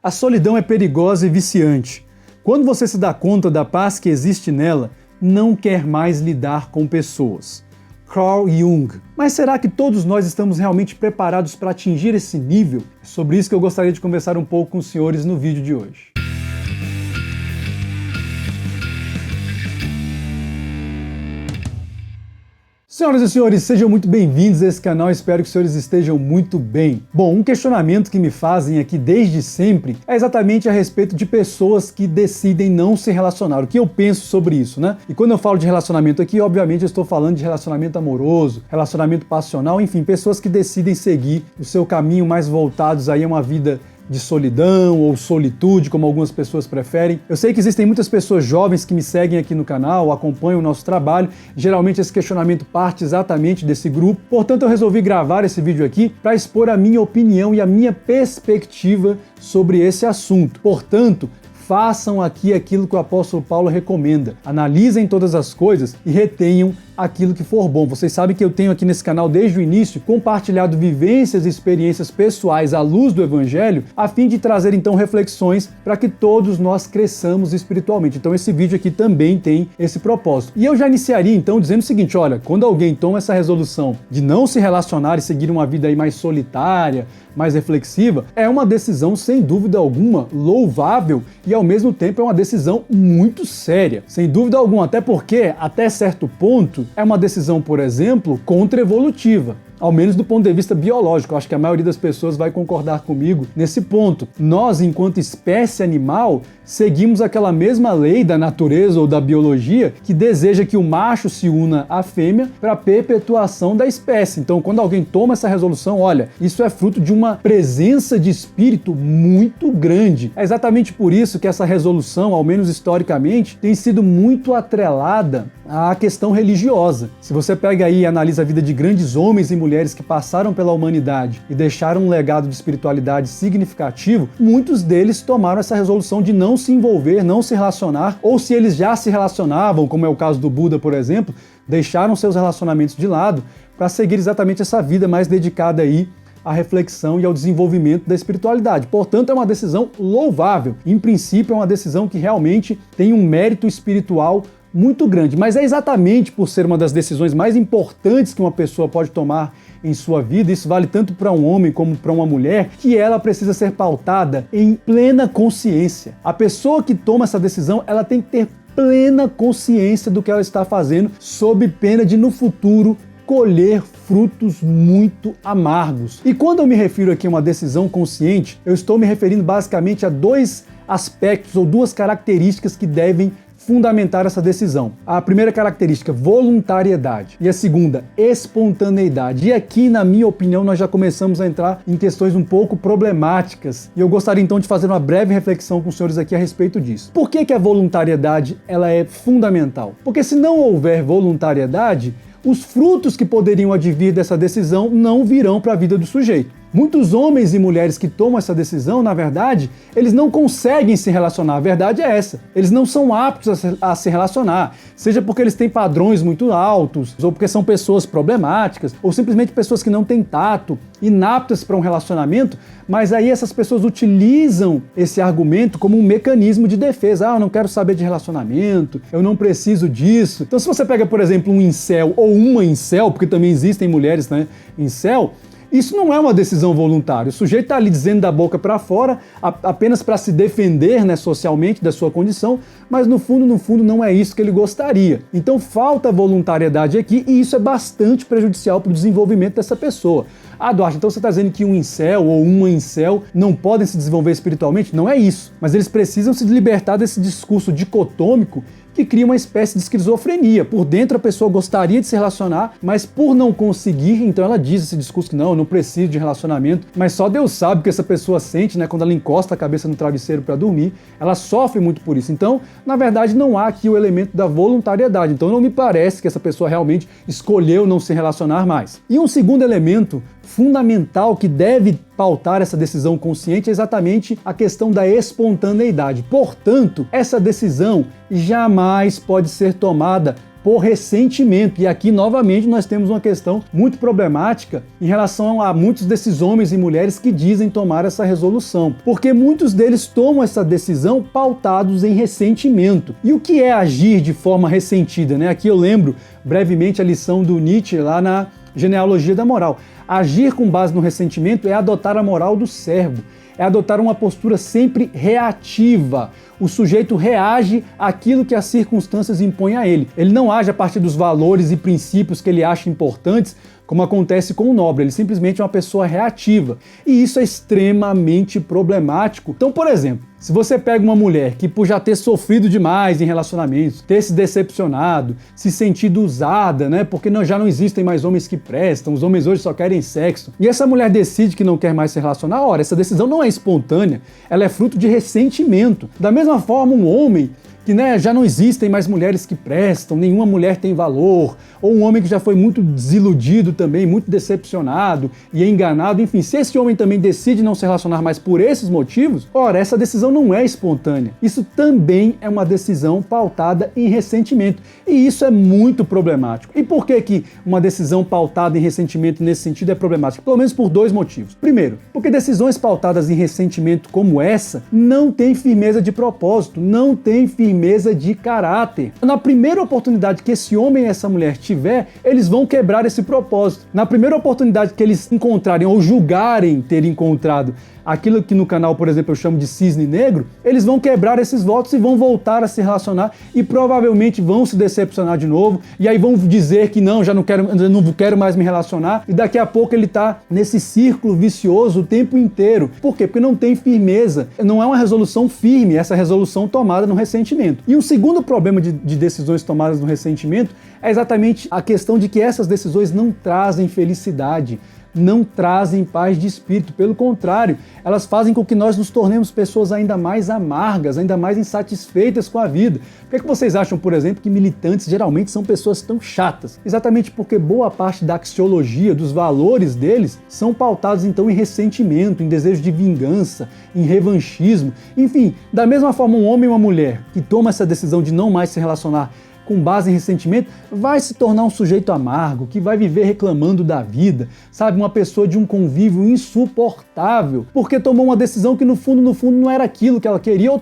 A solidão é perigosa e viciante. Quando você se dá conta da paz que existe nela, não quer mais lidar com pessoas. Carl Jung. Mas será que todos nós estamos realmente preparados para atingir esse nível? É sobre isso que eu gostaria de conversar um pouco com os senhores no vídeo de hoje. Senhoras e senhores, sejam muito bem-vindos a esse canal, espero que os senhores estejam muito bem. Bom, um questionamento que me fazem aqui desde sempre é exatamente a respeito de pessoas que decidem não se relacionar. O que eu penso sobre isso, né? E quando eu falo de relacionamento aqui, obviamente eu estou falando de relacionamento amoroso, relacionamento passional, enfim, pessoas que decidem seguir o seu caminho mais voltados aí a uma vida de solidão ou solitude, como algumas pessoas preferem. Eu sei que existem muitas pessoas jovens que me seguem aqui no canal, acompanham o nosso trabalho. Geralmente esse questionamento parte exatamente desse grupo. Portanto, eu resolvi gravar esse vídeo aqui para expor a minha opinião e a minha perspectiva sobre esse assunto. Portanto, façam aqui aquilo que o apóstolo Paulo recomenda. Analisem todas as coisas e retenham aquilo que for bom. Vocês sabem que eu tenho aqui nesse canal desde o início compartilhado vivências e experiências pessoais à luz do Evangelho, a fim de trazer então reflexões para que todos nós cresçamos espiritualmente. Então esse vídeo aqui também tem esse propósito. E eu já iniciaria então dizendo o seguinte, olha, quando alguém toma essa resolução de não se relacionar e seguir uma vida aí mais solitária, mais reflexiva, é uma decisão sem dúvida alguma louvável e ao mesmo tempo é uma decisão muito séria. Sem dúvida alguma, até porque, até certo ponto, é uma decisão, por exemplo, contra-evolutiva. Ao menos do ponto de vista biológico. Eu acho que a maioria das pessoas vai concordar comigo nesse ponto. Nós, enquanto espécie animal, seguimos aquela mesma lei da natureza ou da biologia que deseja que o macho se una à fêmea para a perpetuação da espécie. Então, quando alguém toma essa resolução, olha, isso é fruto de uma presença de espírito muito grande. É exatamente por isso que essa resolução, ao menos historicamente, tem sido muito atrelada à questão religiosa. Se você pega aí e analisa a vida de grandes homens e mulheres que passaram pela humanidade e deixaram um legado de espiritualidade significativo, muitos deles tomaram essa resolução de não se envolver, não se relacionar, ou se eles já se relacionavam, como é o caso do Buda, por exemplo, deixaram seus relacionamentos de lado para seguir exatamente essa vida mais dedicada aí à reflexão e ao desenvolvimento da espiritualidade. Portanto, é uma decisão louvável. Em princípio, é uma decisão que realmente tem um mérito espiritual muito grande, mas é exatamente por ser uma das decisões mais importantes que uma pessoa pode tomar em sua vida, isso vale tanto para um homem como para uma mulher, que ela precisa ser pautada em plena consciência. A pessoa que toma essa decisão, ela tem que ter plena consciência do que ela está fazendo, sob pena de no futuro colher frutos muito amargos. E quando eu me refiro aqui a uma decisão consciente, eu estou me referindo basicamente a dois aspectos ou duas características que devem fundamentar essa decisão. A primeira característica, voluntariedade, e a segunda, espontaneidade. E aqui, na minha opinião, nós já começamos a entrar em questões um pouco problemáticas, e eu gostaria então de fazer uma breve reflexão com os senhores aqui a respeito disso. Por que a voluntariedade ela é fundamental? Porque se não houver voluntariedade, os frutos que poderiam advir dessa decisão não virão para a vida do sujeito. Muitos homens e mulheres que tomam essa decisão, na verdade, eles não conseguem se relacionar. A verdade é essa. Eles não são aptos a se relacionar, seja porque eles têm padrões muito altos, ou porque são pessoas problemáticas, ou simplesmente pessoas que não têm tato, inaptas para um relacionamento, mas aí essas pessoas utilizam esse argumento como um mecanismo de defesa. Ah, eu não quero saber de relacionamento, eu não preciso disso. Então, se você pega, por exemplo, um incel ou uma incel, porque também existem mulheres, né, incel, isso não é uma decisão voluntária. O sujeito está ali dizendo da boca para fora, apenas para se defender, né, socialmente da sua condição, mas no fundo não é isso que ele gostaria. Então falta voluntariedade aqui e isso é bastante prejudicial para o desenvolvimento dessa pessoa. Ah, Duarte, então você está dizendo que um incel ou uma incel não podem se desenvolver espiritualmente? Não é isso. Mas eles precisam se libertar desse discurso dicotômico que cria uma espécie de esquizofrenia. Por dentro a pessoa gostaria de se relacionar, mas por não conseguir, então ela diz esse discurso que não, eu não preciso de relacionamento, mas só Deus sabe o que essa pessoa sente, né, quando ela encosta a cabeça no travesseiro para dormir, ela sofre muito por isso. Então, na verdade, não há aqui o elemento da voluntariedade, então não me parece que essa pessoa realmente escolheu não se relacionar mais. E um segundo elemento fundamental que deve pautar essa decisão consciente é exatamente a questão da espontaneidade. Portanto, essa decisão jamais pode ser tomada por ressentimento. E aqui, novamente, nós temos uma questão muito problemática em relação a muitos desses homens e mulheres que dizem tomar essa resolução, porque muitos deles tomam essa decisão pautados em ressentimento. E o que é agir de forma ressentida, né? Aqui eu lembro brevemente a lição do Nietzsche lá na Genealogia da Moral. Agir com base no ressentimento é adotar a moral do servo, é adotar uma postura sempre reativa. O sujeito reage àquilo que as circunstâncias impõem a ele. Ele não age a partir dos valores e princípios que ele acha importantes, como acontece com o nobre. Ele simplesmente é uma pessoa reativa. E isso é extremamente problemático. Então, por exemplo, se você pega uma mulher que, por já ter sofrido demais em relacionamentos, ter se decepcionado, se sentido usada, né? Porque já não existem mais homens que prestam, os homens hoje só querem sexo. E essa mulher decide que não quer mais se relacionar, ora, essa decisão não é espontânea, ela é fruto de ressentimento. Da mesma forma, um homem que já não existem mais mulheres que prestam, nenhuma mulher tem valor, ou um homem que já foi muito desiludido também, muito decepcionado e enganado, enfim, se esse homem também decide não se relacionar mais por esses motivos, ora, essa decisão não é espontânea. Isso também é uma decisão pautada em ressentimento, e isso é muito problemático. E por que uma decisão pautada em ressentimento nesse sentido é problemática? Pelo menos por dois motivos. Primeiro, porque decisões pautadas em ressentimento como essa não têm firmeza de propósito, não têm firmeza de caráter. Na primeira oportunidade que esse homem e essa mulher tiver, eles vão quebrar esse propósito. Na primeira oportunidade que eles encontrarem ou julgarem ter encontrado aquilo que no canal, por exemplo, eu chamo de cisne negro, eles vão quebrar esses votos e vão voltar a se relacionar e provavelmente vão se decepcionar de novo, e aí vão dizer que não, já não quero mais me relacionar, e daqui a pouco ele tá nesse círculo vicioso o tempo inteiro. Por quê? Porque não tem firmeza, não é uma resolução firme, essa resolução tomada no ressentimento. E um segundo problema de decisões tomadas no ressentimento é exatamente a questão de que essas decisões não trazem felicidade, não trazem paz de espírito. Pelo contrário, elas fazem com que nós nos tornemos pessoas ainda mais amargas, ainda mais insatisfeitas com a vida. Por que vocês acham, por exemplo, que militantes geralmente são pessoas tão chatas? Exatamente porque boa parte da axiologia, dos valores deles, são pautados então em ressentimento, em desejo de vingança, em revanchismo. Enfim, da mesma forma, um homem e uma mulher que toma essa decisão de não mais se relacionar com base em ressentimento, vai se tornar um sujeito amargo, que vai viver reclamando da vida, sabe? Uma pessoa de um convívio insuportável, porque tomou uma decisão que no fundo não era aquilo que ela queria, ou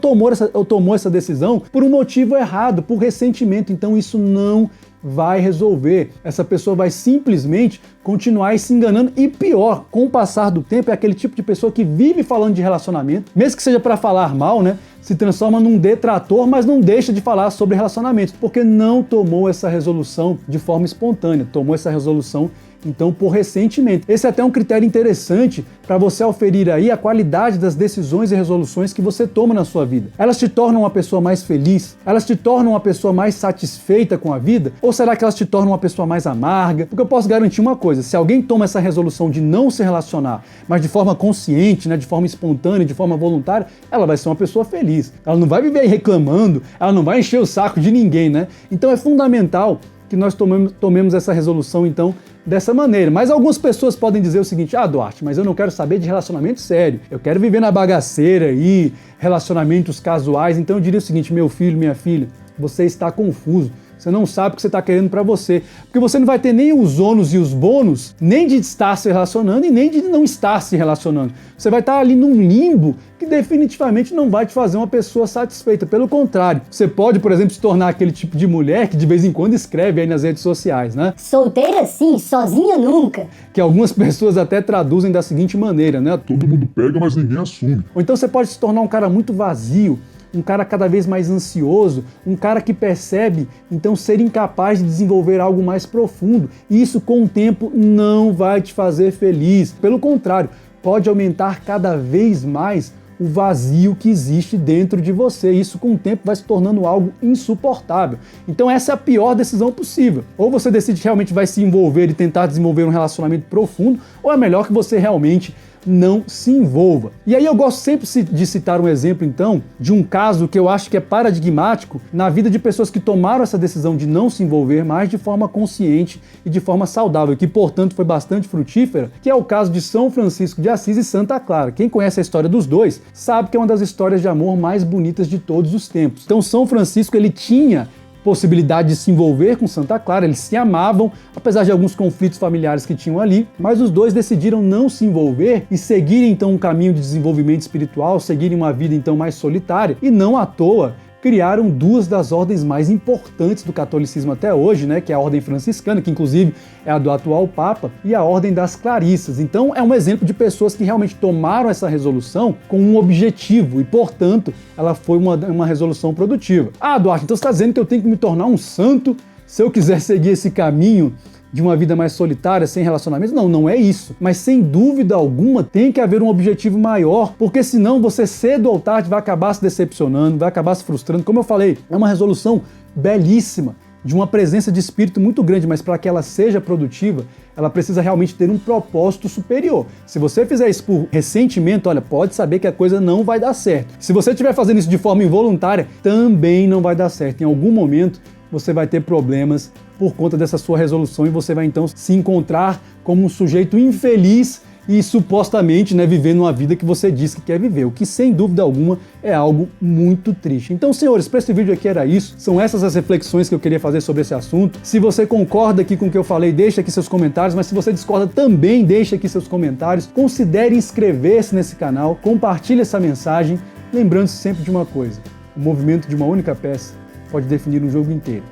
tomou essa decisão por um motivo errado, por ressentimento. Então isso não vai resolver. Essa pessoa vai simplesmente continuar se enganando, e pior, com o passar do tempo, é aquele tipo de pessoa que vive falando de relacionamento, mesmo que seja para falar mal, né? Se transforma num detrator, mas não deixa de falar sobre relacionamentos, porque não tomou essa resolução de forma espontânea, tomou essa resolução então por ressentimento. Esse é até um critério interessante para você aferir aí a qualidade das decisões e resoluções que você toma na sua vida. Elas te tornam uma pessoa mais feliz? Elas te tornam uma pessoa mais satisfeita com a vida? Ou será que elas te tornam uma pessoa mais amarga? Porque eu posso garantir uma coisa, se alguém toma essa resolução de não se relacionar, mas de forma consciente, né, de forma espontânea, de forma voluntária, ela vai ser uma pessoa feliz. Ela não vai viver aí reclamando, ela não vai encher o saco de ninguém, né? Então é fundamental que nós tomemos essa resolução, então, dessa maneira. Mas algumas pessoas podem dizer o seguinte: ah, Duarte, mas eu não quero saber de relacionamento sério, eu quero viver na bagaceira aí, relacionamentos casuais. Então eu diria o seguinte: meu filho, minha filha, você está confuso. Você não sabe o que você está querendo para você, porque você não vai ter nem os ônus e os bônus, nem de estar se relacionando e nem de não estar se relacionando. Você vai estar ali num limbo que definitivamente não vai te fazer uma pessoa satisfeita. Pelo contrário, você pode, por exemplo, se tornar aquele tipo de mulher que de vez em quando escreve aí nas redes sociais, né? Solteira sim, sozinha nunca. Que algumas pessoas até traduzem da seguinte maneira, né? Todo mundo pega, mas ninguém assume. Ou então você pode se tornar um cara muito vazio, um cara cada vez mais ansioso, um cara que percebe, então, ser incapaz de desenvolver algo mais profundo. E isso, com o tempo, não vai te fazer feliz. Pelo contrário, pode aumentar cada vez mais o vazio que existe dentro de você. Isso, com o tempo, vai se tornando algo insuportável. Então essa é a pior decisão possível. Ou você decide que realmente vai se envolver e tentar desenvolver um relacionamento profundo, ou é melhor que você realmente não se envolva. E aí eu gosto sempre de citar um exemplo, então, de um caso que eu acho que é paradigmático na vida de pessoas que tomaram essa decisão de não se envolver mais de forma consciente e de forma saudável, que, portanto, foi bastante frutífera, que é o caso de São Francisco de Assis e Santa Clara. Quem conhece a história dos dois sabe que é uma das histórias de amor mais bonitas de todos os tempos. Então, São Francisco, ele tinha possibilidade de se envolver com Santa Clara, eles se amavam, apesar de alguns conflitos familiares que tinham ali, mas os dois decidiram não se envolver e seguirem então um caminho de desenvolvimento espiritual, seguirem uma vida então mais solitária, e não à toa criaram duas das ordens mais importantes do catolicismo até hoje, né, que é a Ordem Franciscana, que inclusive é a do atual Papa, e a Ordem das Clarissas. Então é um exemplo de pessoas que realmente tomaram essa resolução com um objetivo e, portanto, ela foi uma resolução produtiva. Ah, Duarte, então você está dizendo que eu tenho que me tornar um santo se eu quiser seguir esse caminho de uma vida mais solitária, sem relacionamentos? Não, não é isso. Mas sem dúvida alguma tem que haver um objetivo maior, porque senão você cedo ou tarde vai acabar se decepcionando, vai acabar se frustrando. Como eu falei, é uma resolução belíssima, de uma presença de espírito muito grande, mas para que ela seja produtiva, ela precisa realmente ter um propósito superior. Se você fizer isso por ressentimento, olha, pode saber que a coisa não vai dar certo. Se você estiver fazendo isso de forma involuntária, também não vai dar certo. Em algum momento, você vai ter problemas por conta dessa sua resolução e você vai então se encontrar como um sujeito infeliz e supostamente, né, vivendo uma vida que você diz que quer viver, o que sem dúvida alguma é algo muito triste. Então, senhores, para esse vídeo aqui era isso, são essas as reflexões que eu queria fazer sobre esse assunto. Se você concorda aqui com o que eu falei, deixa aqui seus comentários, mas se você discorda também deixa aqui seus comentários, considere inscrever-se nesse canal, compartilhe essa mensagem, lembrando-se sempre de uma coisa: o movimento de uma única peça pode definir um jogo inteiro.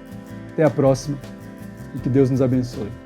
Até a próxima e que Deus nos abençoe.